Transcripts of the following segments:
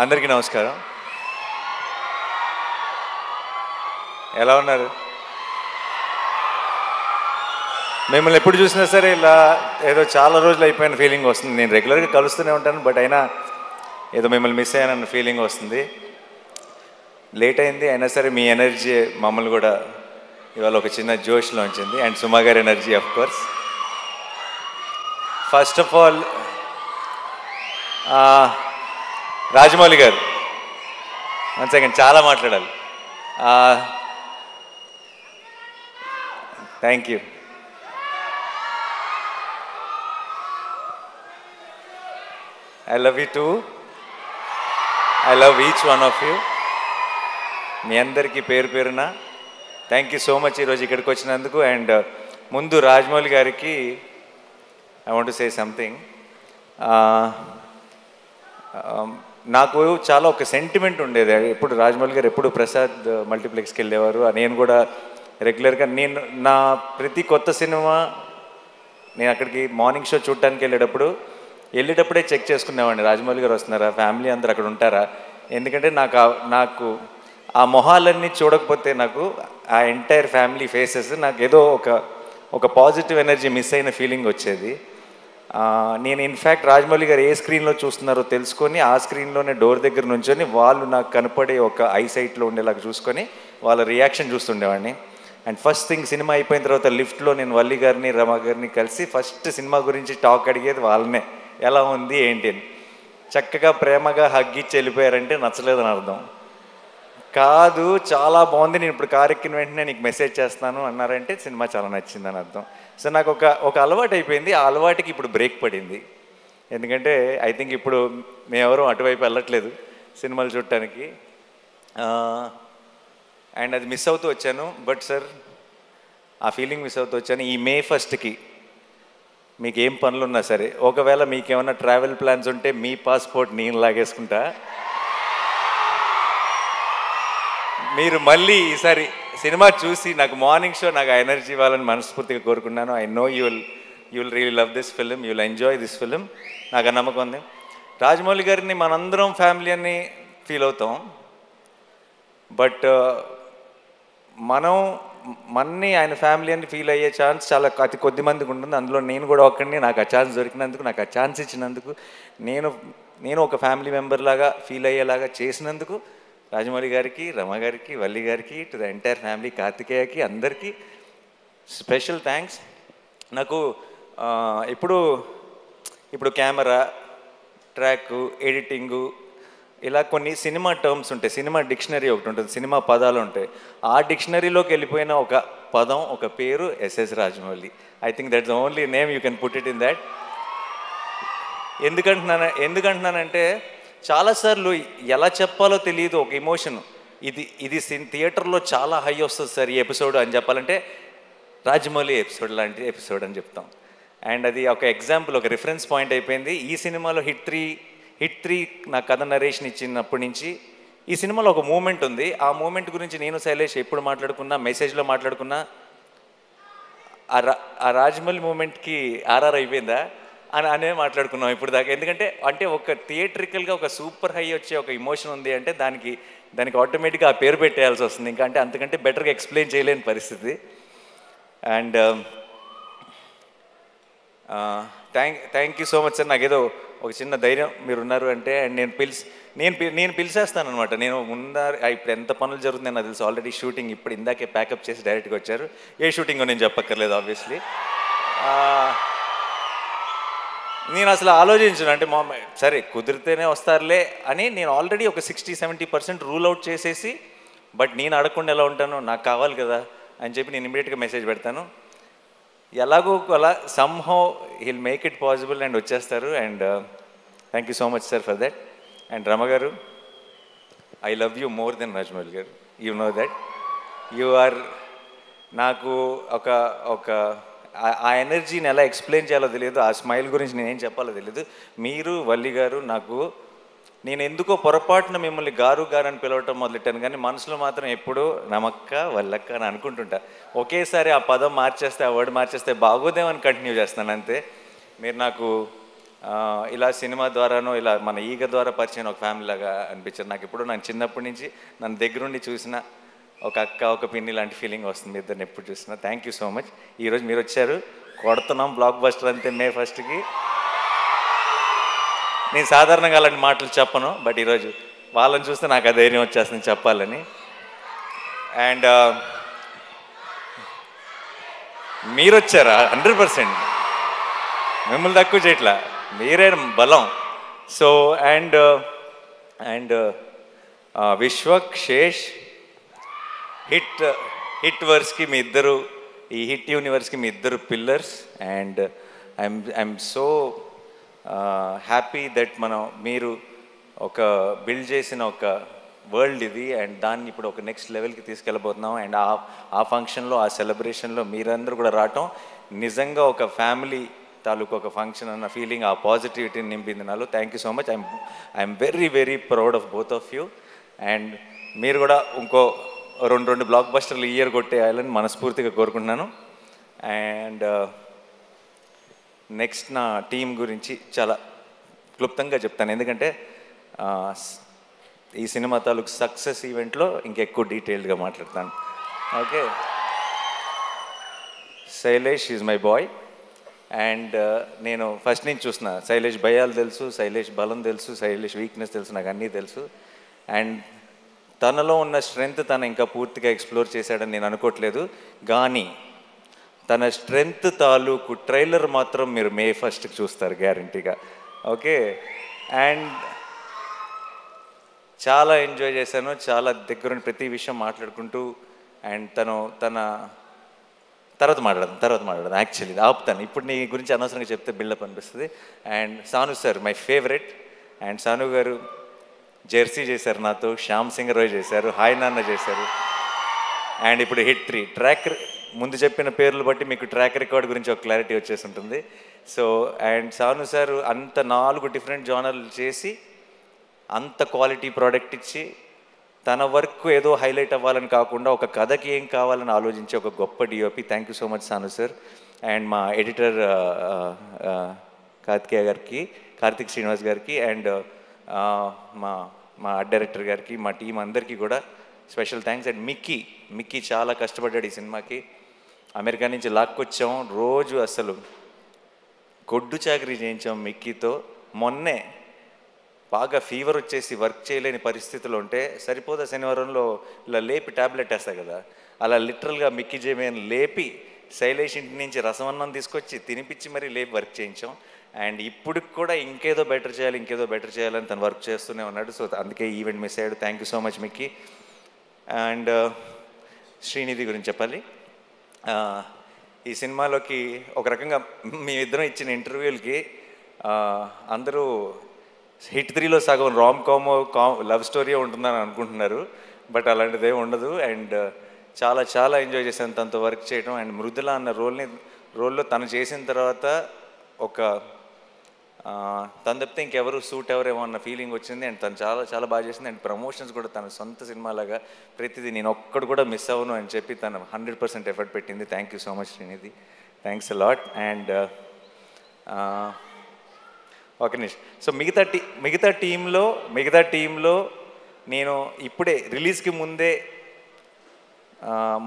అందరికీ నమస్కారం. ఎలా ఉన్నారు? మిమ్మల్ని ఎప్పుడు చూసినా సరే ఇలా ఏదో చాలా రోజులు అయిపోయిన ఫీలింగ్ వస్తుంది. నేను రెగ్యులర్గా కలుస్తూనే ఉంటాను, బట్ అయినా ఏదో మిమ్మల్ని మిస్ అయ్యానన్న ఫీలింగ్ వస్తుంది. లేట్ అయింది అయినా సరే మీ ఎనర్జీ మమ్మల్ని కూడా ఇవాళ ఒక చిన్న జోష్లో ఉంచింది. అండ్ సుమా గారి energy of course. First of all Rajamouli గారు, వన్ సెకండ్, చాలా మాట్లాడాలి. Thank you. I love you too. I love each one of you. మీ అందరికీ పేరు పేరున థ్యాంక్ యూ సో మచ్ ఈరోజు ఇక్కడికి వచ్చినందుకు. అండ్ ముందు రాజమౌళి గారికి I want to say something. నాకు చాలా ఒక సెంటిమెంట్ ఉండేది. ఎప్పుడు రాజమౌళి గారు ఎప్పుడు ప్రసాద్ మల్టీప్లెక్స్కి వెళ్ళేవారు. నేను కూడా రెగ్యులర్గా నా ప్రతి కొత్త సినిమా నేను అక్కడికి మార్నింగ్ షో చూడటానికి వెళ్ళేటప్పుడే చెక్ చేసుకునేవాడిని, రాజమౌళి గారు వస్తున్నారా, ఫ్యామిలీ అందరు అక్కడ ఉంటారా. ఎందుకంటే నాకు ఆ మొహాలన్నీ చూడకపోతే నాకు ఆ ఎంటైర్ ఫ్యామిలీ ఫేసెస్ నాకు ఏదో ఒక పాజిటివ్ ఎనర్జీ మిస్ అయిన ఫీలింగ్ వచ్చేది. నేను ఇన్ఫ్యాక్ట్ రాజమౌళి గారు ఏ స్క్రీన్లో చూస్తున్నారో తెలుసుకొని ఆ స్క్రీన్లోనే డోర్ దగ్గర నుంచొని వాళ్ళు నాకు కనపడే ఒక ఐసైట్లో ఉండేలాగా చూసుకొని వాళ్ళ రియాక్షన్ చూస్తుండేవాడిని. అండ్ ఫస్ట్ థింగ్ సినిమా అయిపోయిన తర్వాత లిఫ్ట్లో నేను వల్లి గారిని రమ గారిని కలిసి ఫస్ట్ సినిమా గురించి టాక్ అడిగేది వాళ్ళనే, ఎలా ఉంది ఏంటి అని. చక్కగా ప్రేమగా హగ్గిచ్చి వెళ్ళిపోయారంటే నచ్చలేదని అర్థం కాదు, చాలా బాగుంది, నేను ఇప్పుడు కారు ఎక్కిన వెంటనే నీకు మెసేజ్ చేస్తాను అన్నారంటే సినిమా చాలా నచ్చిందని అర్థం. సో నాకు ఒక అలవాటు అయిపోయింది. ఆ అలవాటుకి ఇప్పుడు బ్రేక్ పడింది. ఎందుకంటే ఐ థింక్ ఇప్పుడు మేమెవరూ అటువైపు వెళ్ళట్లేదు సినిమాలు చూడటానికి. అండ్ అది మిస్ అవుతూ వచ్చాను. బట్ సార్, ఆ ఫీలింగ్ మిస్ అవుతూ వచ్చాను. ఈ May 1st మీకు ఏం పనులు ఉన్నా సరే, ఒకవేళ మీకేమన్నా ట్రావెల్ ప్లాన్స్ ఉంటే మీ పాస్పోర్ట్ నేను లాగేసుకుంటా. మీరు మళ్ళీ ఈసారి సినిమా చూసి నాకు మార్నింగ్ షో నాకు ఆ ఎనర్జీ ఇవ్వాలని మనస్ఫూర్తిగా కోరుకున్నాను. I know you will really love this film, you will enjoy this film, నాకు ఆ నమ్మకం ఉంది. రాజమౌళి గారిని మనందరం ఫ్యామిలీ అని ఫీల్ అవుతాం, బట్ మన్ని ఆయన ఫ్యామిలీ అని ఫీల్ అయ్యే ఛాన్స్ చాలా అతి కొద్ది మందికి ఉంటుంది. అందులో నేను కూడా ఒక్కడిని. నాకు ఆ ఛాన్స్ దొరికినందుకు, నాకు ఆ ఛాన్స్ ఇచ్చినందుకు, నేను ఒక ఫ్యామిలీ మెంబర్ లాగా ఫీల్ అయ్యేలాగా చేసినందుకు రాజమౌళి గారికి, రమ గారికి, వల్లి గారికి, టు ద ఎంటైర్ ఫ్యామిలీ, కార్తికేయకి, అందరికీ స్పెషల్ థ్యాంక్స్. నాకు ఇప్పుడు కెమెరా, ట్రాక్, ఎడిటింగు, ఇలా కొన్ని సినిమా టర్మ్స్ ఉంటాయి. సినిమా డిక్షనరీ ఒకటి ఉంటుంది, సినిమా పదాలు ఉంటాయి. ఆ డిక్షనరీలోకి వెళ్ళిపోయిన ఒక పదం, ఒక పేరు S S Rajamouli. I think that's the only name you can put it in that. ఎందుకంటున్నానంటే చాలాసార్లు ఎలా చెప్పాలో తెలియదు ఒక ఎమోషన్. ఇది థియేటర్లో చాలా హై వస్తుంది సార్ ఈ ఎపిసోడ్ అని చెప్పాలంటే రాజమౌళి ఎపిసోడ్ లాంటి ఎపిసోడ్ అని చెప్తాం. అండ్ అది ఒక ఎగ్జాంపుల్, ఒక రిఫరెన్స్ పాయింట్ అయిపోయింది. ఈ సినిమాలో హిట్ త్రీ నా కథ నరేషన్ ఇచ్చినప్పటి నుంచి ఈ సినిమాలో ఒక మూమెంట్ ఉంది. ఆ మూమెంట్ గురించి నేను శైలేష్ ఎప్పుడు మాట్లాడుకున్నా, మెసేజ్లో మాట్లాడుకున్నా, ఆ రాజమౌళి మూమెంట్కి ఆర్ఆర్ అయిపోయిందా అనే మాట్లాడుకున్నాం ఇప్పుడు దాకా. ఎందుకంటే ఒక థియేట్రికల్గా ఒక సూపర్ హై వచ్చే ఒక ఎమోషన్ ఉంది అంటే దానికి ఆటోమేటిక్గా ఆ పేరు పెట్టేయాల్సి వస్తుంది. అంటే అంతకంటే బెటర్గా ఎక్స్ప్లెయిన్ చేయలేని పరిస్థితి. And thank you so much sir. నాకేదో ఒక చిన్న ధైర్యం మీరు ఉన్నారు అంటే. అండ్ నేను పిలిచేస్తాను అనమాట. నేను ఇప్పుడు ఎంత పనులు జరుగుతున్నాయి నాకు తెలుసు. ఆల్రెడీ షూటింగ్ ఇప్పుడు ఇందాకే ప్యాకప్ చేసి డైరెక్ట్గా వచ్చారు. ఏ షూటింగో నేను చెప్పక్కర్లేదు ఆబ్వియస్లీ. నేను అసలు ఆలోచించను, అంటే సరే కుదిరితేనే వస్తారులే అని నేను ఆల్రెడీ ఒక 60-70% రూల్ అవుట్ చేసేసి, బట్ నేను అడగకుండా ఎలా ఉంటాను, నాకు కావాలి కదా అని చెప్పి నేను ఇమీడియట్గా మెసేజ్ పెడతాను. ఎలాగో అలా somehow he'll make it possible and వచ్చేస్తారు. And thank you so much sir for that. And Rama garu, I love you more than Rajamouli garu, you know that. You are నాకు ఒక ఆ ఎనర్జీని ఎలా ఎక్స్ప్లెయిన్ చేయాలో తెలియదు, ఆ స్మైల్ గురించి నేనేం చెప్పాలో తెలియదు. మీరు వల్లి గారు, నేను ఎందుకో పొరపాటున మిమ్మల్ని గారు అని పిలవటం మొదలెట్టాను, కానీ మనసులో మాత్రం ఎప్పుడూ నమక్క వల్లక్క అని అనుకుంటుంటా. ఒకేసారి ఆ పదం మార్చేస్తే, ఆ వర్డ్ మార్చేస్తే బాగోదేమని కంటిన్యూ చేస్తున్నాను అంతే. మీరు నాకు ఇలా సినిమా ద్వారానో ఇలా మన ఈగ ద్వారా పరిచయం ఒక ఫ్యామిలీ లాగా అనిపించారు నాకు. ఇప్పుడు నాకు చిన్నప్పటి నుంచి నన్ను దగ్గరుండి చూసిన ఒక అక్క ఒక పిన్ని లాంటి ఫీలింగ్ వస్తుంది ఇద్దరిని ఎప్పుడు చూసినా. Thank you so much. ఈరోజు మీరు వచ్చారు, కొడుతున్నాం బ్లాక్ బస్టర్ అంతే మే 1కి. నేను సాధారణంగా అలాంటి మాటలు చెప్పను, బట్ ఈరోజు వాళ్ళని చూస్తే నాకు ఆ ధైర్యం వచ్చేస్తుంది చెప్పాలని. అండ్ మీరు వచ్చారా 100%, మిమ్మల్ని తక్కువ చేయట్లా, మీరే బలం. So and Vishwak, Sesh, hit వర్స్కి మీ ఇద్దరు, ఈ హిట్ యూనివర్స్కి మీ ఇద్దరు pillars. And I'm so happy that మీరు ఒక బిల్డ్ చేసిన ఒక వరల్డ్ ఇది, అండ్ దాన్ని ఇప్పుడు ఒక నెక్స్ట్ లెవెల్కి తీసుకెళ్ళబోతున్నాం. అండ్ ఆ ఫంక్షన్లో, ఆ సెలబ్రేషన్లో మీరందరూ కూడా రావటం నిజంగా ఒక ఫ్యామిలీ తాలూకు ఒక ఫంక్షన్ అన్న ఫీలింగ్, ఆ పాజిటివిటీని నింపింది నాలో. Thank you so much. I'm very very proud of both of you. And మీరు కూడా ఇంకో రెండు బ్లాక్ బస్టర్లు ఇయర్ కొట్టేయాలని మనస్ఫూర్తిగా కోరుకుంటున్నాను. అండ్ నెక్స్ట్ నా టీం గురించి చాలా క్లుప్తంగా చెప్తాను, ఎందుకంటే ఈ సినిమా తాలూకు సక్సెస్ ఈవెంట్లో ఇంకెక్కువ డీటెయిల్డ్గా మాట్లాడతాను. Okay, Shailesh is my boy. And నేను ఫస్ట్ నుంచి చూసిన శైలేష్ భయాలు తెలుసు, శైలేష్ బలం తెలుసు, శైలేష్ వీక్నెస్ తెలుసు, నాకు అన్నీ తెలుసు. అండ్ తనలో ఉన్న స్ట్రెంగ్త్ తను ఇంకా పూర్తిగా ఎక్స్ప్లోర్ చేశాడని నేను అనుకోవట్లేదు, కానీ తన స్ట్రెంగ్త్ తాలూకు ట్రైలర్ మాత్రం మీరు మే 1కి చూస్తారు గ్యారంటీగా. ఓకే, అండ్ చాలా ఎంజాయ్ చేశాను, చాలా దగ్గరుండి ప్రతి విషయం మాట్లాడుకుంటూ. అండ్ తన తర్వాత మాట్లాడదాం యాక్చువల్లీ ఆపుతాను, ఇప్పుడు నీ గురించి అనవసరంగా చెప్తే బిల్డప్ అనిపిస్తుంది. And Sanu sir my favourite. And Sanu garu Jersey చేశారు నాతో, శ్యామ్ సింగ్ రాయ్ చేశారు, హాయ్ నాన్న చేశారు. అండ్ ఇప్పుడు హిట్ 3 ట్రాక్, ముందు చెప్పిన పేర్లు బట్టి మీకు ట్రాక్ రికార్డ్ గురించి ఒక క్లారిటీ వచ్చేసి ఉంటుంది. సో అండ్ సాను సార్ అంత 4 డిఫరెంట్ జానర్లు చేసి అంత క్వాలిటీ ప్రోడక్ట్ ఇచ్చి తన వర్క్ ఏదో హైలైట్ అవ్వాలని కాకుండా ఒక కథకి ఏం కావాలని ఆలోచించే ఒక గొప్ప DOP. Thank you so much Sanu sir. And మా ఎడిటర్ కార్తిక్ శ్రీనివాస్ గారికి, అండ్ మా ఆర్ట్ డైరెక్టర్ గారికి, మా టీం అందరికీ కూడా స్పెషల్ థ్యాంక్స్. అండ్ మిక్కీ చాలా కష్టపడ్డాడు ఈ సినిమాకి. అమెరికా నుంచి లాక్కొచ్చాం, రోజు అసలు గొడ్డు చాకరీ చేయించాం మిక్కీతో. మొన్నే బాగా ఫీవర్ వచ్చేసి వర్క్ చేయలేని పరిస్థితులు ఉంటే సరిపోదా శనివారంలో ఇలా లేపి ట్యాబ్లెట్ వేస్తాయి కదా, అలా లిటరల్గా మిక్కీ జేమేని లేపి శైలేష్ ఇంటి నుంచి రసమన్నం తీసుకొచ్చి తినిపించి మరీ లేపి వర్క్ చేయించాం. అండ్ ఇప్పటికి కూడా ఇంకేదో బెటర్ చేయాలని తను వర్క్ చేస్తూనే ఉన్నాడు. సో అందుకే ఈవెంట్ మిస్ అయ్యాడు. Thank you so much Mickey. And Srinidhi గురించి చెప్పాలి. ఈ సినిమాలోకి ఒక రకంగా మేమిద్దరం ఇచ్చిన ఇంటర్వ్యూలకి అందరూ హిట్ 3లో సగం రామ్ కామ్ లవ్ స్టోరీ ఉంటుందని అనుకుంటున్నారు, బట్ అలాంటిదే ఉండదు. అండ్ చాలా ఎంజాయ్ చేశాను తనతో వర్క్ చేయడం. అండ్ మృదుల అన్న రోల్లో తను చేసిన తర్వాత ఒక తను తప్పితే ఇంకెవరు సూట్ ఎవరేమో అన్న ఫీలింగ్ వచ్చింది. అండ్ తను చాలా బాగా చేసింది. అండ్ ప్రమోషన్స్ కూడా తన సొంత సినిమాలాగా ప్రతిదీ నేను ఒక్కడు కూడా మిస్ అవ్వను అని చెప్పి తను 100% ఎఫర్ట్ పెట్టింది. Thank you so much Srinidhi, thanks a lot. And ఒక నిమిషం. సో మిగతా టీంలో నేను ఇప్పుడే రిలీజ్కి ముందే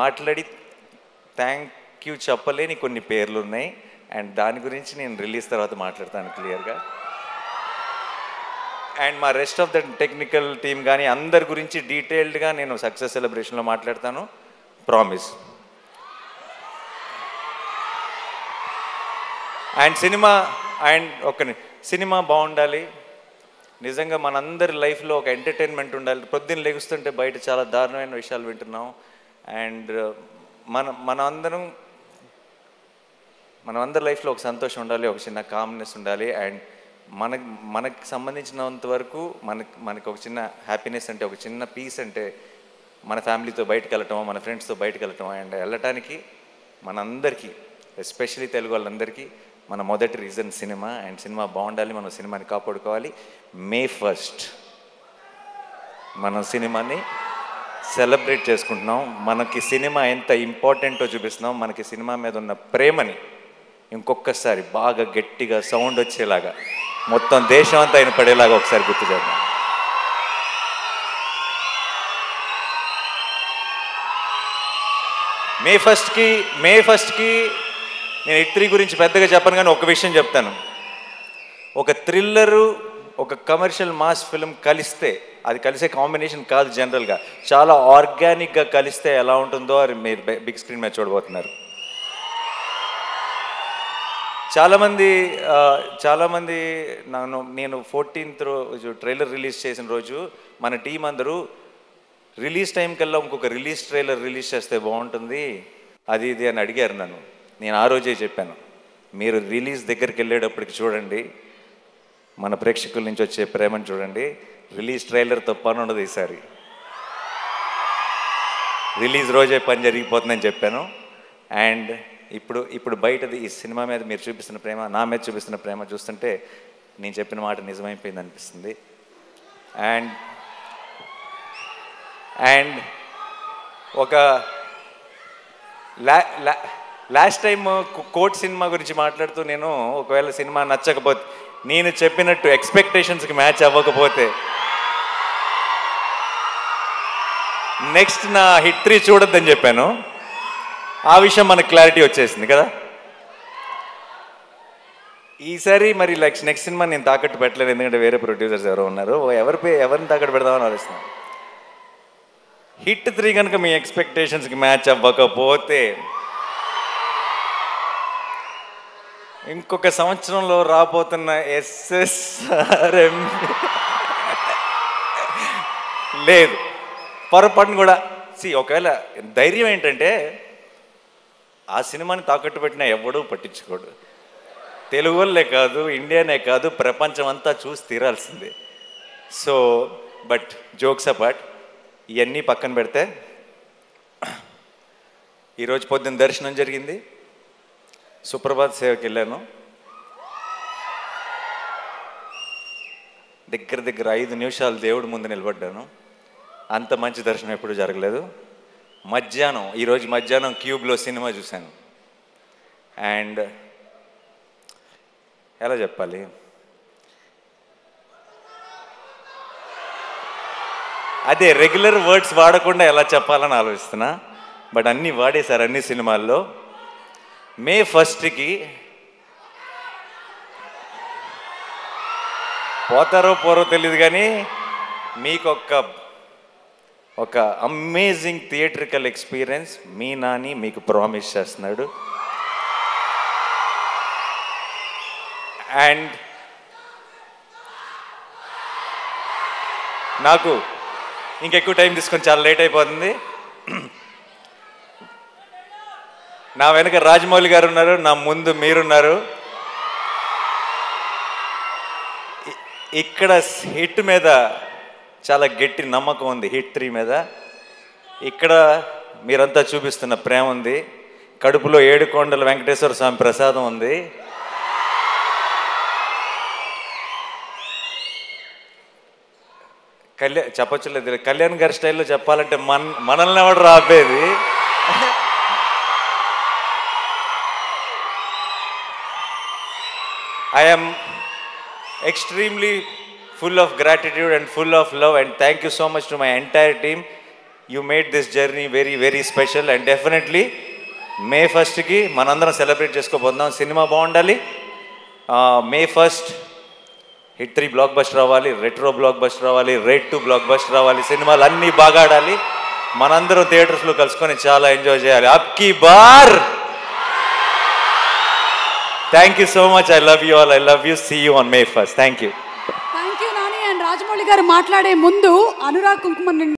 మాట్లాడి థ్యాంక్ యూ చెప్పలేని కొన్ని పేర్లు ఉన్నాయి. అండ్ దాని గురించి నేను రిలీజ్ తర్వాత మాట్లాడతాను క్లియర్గా. అండ్ మా rest of the technical team కానీ అందరి గురించి డీటెయిల్డ్గా నేను సక్సెస్ సెలబ్రేషన్లో మాట్లాడతాను, ప్రామిస్. అండ్ సినిమా బాగుండాలి, నిజంగా మనందరి లైఫ్లో ఒక ఎంటర్టైన్మెంట్ ఉండాలి. పొద్దున్న లెగుస్తుంటే బయట చాలా దారుణమైన విషయాలు వింటున్నాం. అండ్ మనమందరి లైఫ్లో ఒక సంతోషం ఉండాలి, ఒక చిన్న కామ్నెస్ ఉండాలి. అండ్ మనకి సంబంధించినంత వరకు మనకి ఒక చిన్న హ్యాపీనెస్ అంటే, ఒక చిన్న పీస్ అంటే మన ఫ్యామిలీతో బయటకు వెళ్ళటం, మన ఫ్రెండ్స్తో బయటకు వెళ్ళటం. అండ్ వెళ్ళటానికి మనందరికీ, ఎస్పెషలీ తెలుగు వాళ్ళందరికీ మన మొదటి రీజన్ సినిమా. అండ్ సినిమా బాగుండాలి, మనం సినిమాని కాపాడుకోవాలి. మే 1 మనం సినిమాని సెలబ్రేట్ చేసుకుంటున్నాం. మనకి సినిమా ఎంత ఇంపార్టెంటో చూపిస్తున్నాం, మనకి సినిమా మీద ఉన్న ప్రేమని ఇంకొకసారి బాగా గట్టిగా సౌండ్ వచ్చేలాగా మొత్తం దేశం అంతా ఆయన పడేలాగా ఒకసారి గుర్తు చేద్దాం. మే ఫస్ట్కి నేను హిట్ 3 గురించి పెద్దగా చెప్పను, కానీ ఒక విషయం చెప్తాను. ఒక థ్రిల్లరు, ఒక కమర్షియల్ మాస్ ఫిల్మ్ కలిస్తే, అది కలిసే కాంబినేషన్ కాదు జనరల్గా, చాలా ఆర్గానిక్గా కలిస్తే ఎలా ఉంటుందో అది మీరు బిగ్ స్క్రీన్ మీద చూడబోతున్నారు. చాలామంది నేను 14th రోజు ట్రైలర్ రిలీజ్ చేసిన రోజు మన టీం అందరూ రిలీజ్ టైం కల్లా ఇంకొక ట్రైలర్ రిలీజ్ చేస్తే బాగుంటుంది అది ఇది అని అడిగారు నన్ను. నేను ఆ రోజే చెప్పాను, మీరు రిలీజ్ దగ్గరికి వెళ్ళేటప్పటికి చూడండి, మన ప్రేక్షకుల నుంచి వచ్చే ప్రేమను చూడండి, రిలీజ్ ట్రైలర్తో పని ఉండదు ఈసారి, రిలీజ్ రోజే పని జరిగిపోతుందని చెప్పాను. అండ్ ఇప్పుడు బయటది ఈ సినిమా మీద మీరు చూపిస్తున్న ప్రేమ, నా మీద చూపిస్తున్న ప్రేమ చూస్తుంటే నేను చెప్పిన మాట నిజమైపోయింది అనిపిస్తుంది. అండ్ ఒక లాస్ట్ టైం కోర్ట్ సినిమా గురించి మాట్లాడుతూ నేను ఒకవేళ సినిమా నచ్చకపోతే, నేను చెప్పినట్టు ఎక్స్పెక్టేషన్స్కి మ్యాచ్ అవ్వకపోతే నెక్స్ట్ నా హిట్ 3 చూడొద్దని చెప్పాను. ఆ విషయం మనకు క్లారిటీ వచ్చేసింది కదా. ఈసారి మరి నెక్స్ట్ సినిమా నేను తాకట్టు పెట్టలేదు, ఎందుకంటే వేరే ప్రొడ్యూసర్స్ ఎవరో ఉన్నారు, ఎవరిని తాకట్టు పెడదామని ఆలోచిస్తున్నాను. హిట్ 3 కనుక మీ ఎక్స్పెక్టేషన్స్కి మ్యాచ్ అవ్వకపోతే ఇంకొక సంవత్సరంలో రాబోతున్న SSRM లేదు, పొరపాటును కూడా. ఒకవేళ ధైర్యం ఏంటంటే ఆ సినిమాని తాకట్టు పెట్టినా ఎవడూ పట్టించుకోడు, తెలుగు వాళ్ళే కాదు, ఇండియానే కాదు, ప్రపంచం అంతా చూసి తీరాల్సిందే. సో బట్ జోక్స్ అపార్ట్, ఇవన్నీ పక్కన పెడితే ఈరోజు పొద్దున్న దర్శనం జరిగింది, సుప్రభాత్ సేవకి వెళ్ళాను. దగ్గర 5 నిమిషాలు దేవుడి ముందు నిలబడ్డాను. అంత మంచి దర్శనం ఎప్పుడు జరగలేదు. ఈరోజు మధ్యాహ్నం క్యూబ్లో సినిమా చూశాను. అండ్ ఎలా చెప్పాలి, అదే రెగ్యులర్ వర్డ్స్ వాడకుండా ఎలా చెప్పాలని ఆలోచిస్తున్నా, బట్ అన్నీ వాడేశారు అన్ని సినిమాల్లో. మే 1కి పోతారో పోరో తెలియదు, కానీ మీకు ఒక అమేజింగ్ థియేట్రికల్ ఎక్స్పీరియన్స్ మీ నాని మీకు ప్రామిస్ చేస్తున్నాడు. అండ్ నాకు ఇంకెక్కువ టైం తీసుకొని చాలా లేట్ అయిపోతుంది. నా వెనక రాజమౌళి గారు ఉన్నారు, నా ముందు మీరున్నారు. ఇక్కడ హిట్ మీద చాలా గట్టి నమ్మకం ఉంది, హిట్ 3 మీద. ఇక్కడ మీరంతా చూపిస్తున్న ప్రేమ ఉంది, కడుపులో 7 కొండల వెంకటేశ్వర స్వామి ప్రసాదం ఉంది. చెప్పొచ్చులేదు, కళ్యాణ్ గారి స్టైల్లో చెప్పాలంటే మనల్ని ఎవడు రాపేది. I am extremely full of gratitude and full of love, and thank you so much to my entire team. You made this journey very, very special, and definitely May 1కి మనందరం సెలబ్రేట్ చేసుకోబోతున్నాం. సినిమా బాగుండాలి. May 1st hit 3 block buster అవ్వాలి, retro block buster అవ్వాలి, rate 2 block buster అవ్వాలి, సినిమాలు అన్నీ బాగా ఆడాలి, మనందరం థియేటర్స్లో కలుసుకొని చాలా ఎంజాయ్ చేయాలి. అబ్కి bar. Thank you so much. I love you all. I love you. See you on May 1st. Thank you. Thank you, Nani. And Rajmouli garu మాట్లాడే ముందు అనురాగ్ కుంకుమ